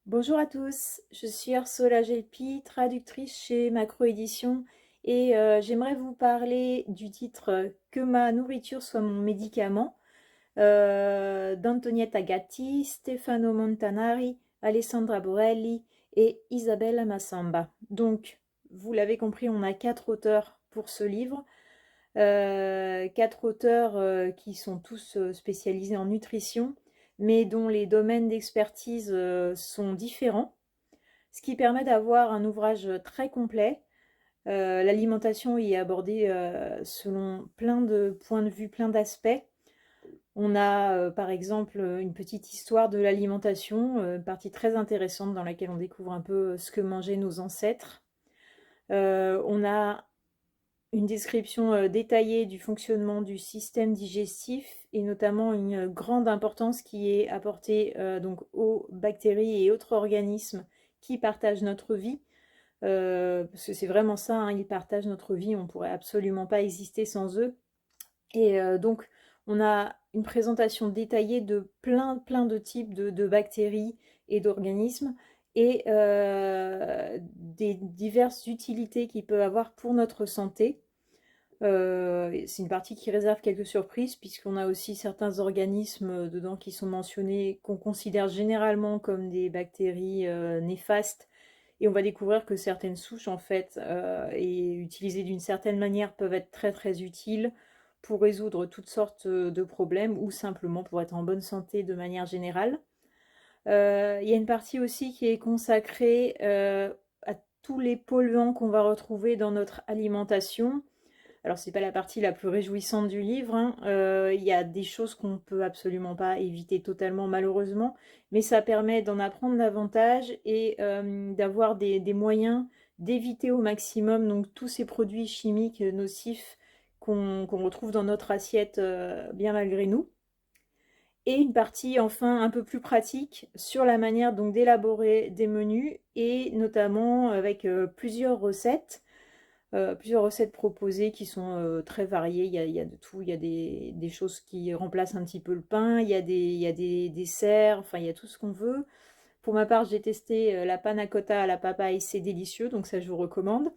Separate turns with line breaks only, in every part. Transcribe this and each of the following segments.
Bonjour à tous, je suis Ursola Gelpi, traductrice chez Macro Édition et j'aimerais vous parler du titre Que ma nourriture soit mon médicament d'Antonietta Gatti, Stefano Montanari, Alessandra Borelli et Isabella Massamba. Donc, vous l'avez compris, on a quatre auteurs pour ce livre. Quatre auteurs qui sont tous spécialisés en nutrition, mais dont les domaines d'expertise sont différents, ce qui permet d'avoir un ouvrage très complet. L'alimentation y est abordée selon plein de points de vue, plein d'aspects. On a par exemple une petite histoire de l'alimentation, partie très intéressante dans laquelle on découvre un peu ce que mangeaient nos ancêtres. On a une description détaillée du fonctionnement du système digestif et notamment une grande importance qui est apportée donc aux bactéries et autres organismes qui partagent notre vie. Parce que c'est vraiment ça, hein, ils partagent notre vie, on ne pourrait absolument pas exister sans eux. Et donc, on a une présentation détaillée de plein de types de bactéries et d'organismes et des diverses utilités qu'ils peuvent avoir pour notre santé. C'est une partie qui réserve quelques surprises puisqu'on a aussi certains organismes dedans qui sont mentionnés qu'on considère généralement comme des bactéries néfastes et on va découvrir que certaines souches en fait et utilisées d'une certaine manière peuvent être très utiles pour résoudre toutes sortes de problèmes ou simplement pour être en bonne santé de manière générale. Il y a une partie aussi qui est consacrée à tous les polluants qu'on va retrouver dans notre alimentation. Alors, c'est pas la partie la plus réjouissante du livre, hein. Il y a des choses qu'on peut absolument pas éviter totalement, malheureusement, mais ça permet d'en apprendre davantage et d'avoir des moyens d'éviter au maximum donc tous ces produits chimiques nocifs qu'on retrouve dans notre assiette bien malgré nous. Et une partie enfin un peu plus pratique sur la manière donc d'élaborer des menus et notamment avec plusieurs recettes proposées qui sont très variées. Il y a de tout. Il y a des choses qui remplacent un petit peu le pain. Il y a des desserts. Enfin, il y a tout ce qu'on veut. Pour ma part, j'ai testé la panna cotta à la papaye. C'est délicieux. Donc ça, je vous recommande.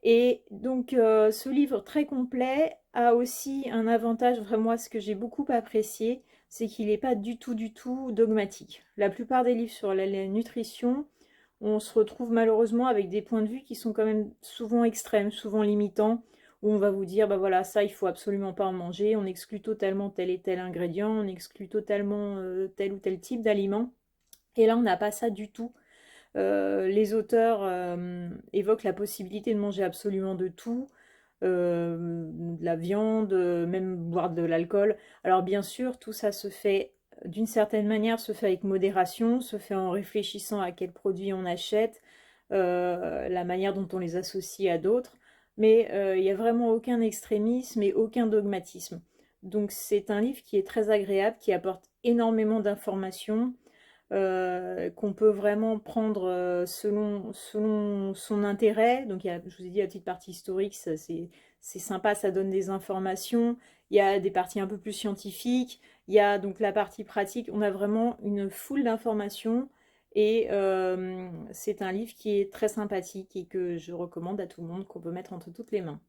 Et donc, ce livre très complet a aussi un avantage, vraiment, ce que j'ai beaucoup apprécié, c'est qu'il n'est pas du tout dogmatique. La plupart des livres sur la nutrition, on se retrouve malheureusement avec des points de vue qui sont quand même souvent extrêmes, souvent limitants, où on va vous dire, bah voilà, ça, il faut absolument pas en manger, on exclut totalement tel et tel ingrédient, on exclut totalement tel ou tel type d'aliment. Et là, on n'a pas ça du tout. Les auteurs évoquent la possibilité de manger absolument de tout, de la viande, même boire de l'alcool. Alors bien sûr, tout ça se fait d'une certaine manière, se fait avec modération, se fait en réfléchissant à quels produits on achète, la manière dont on les associe à d'autres, mais il n'y a vraiment aucun extrémisme et aucun dogmatisme. Donc c'est un livre qui est très agréable, qui apporte énormément d'informations, qu'on peut vraiment prendre selon son intérêt. Donc, je vous ai dit, la petite partie historique, c'est sympa, ça donne des informations. Il y a des parties un peu plus scientifiques. Il y a donc la partie pratique. On a vraiment une foule d'informations. Et c'est un livre qui est très sympathique et que je recommande à tout le monde, qu'on peut mettre entre toutes les mains.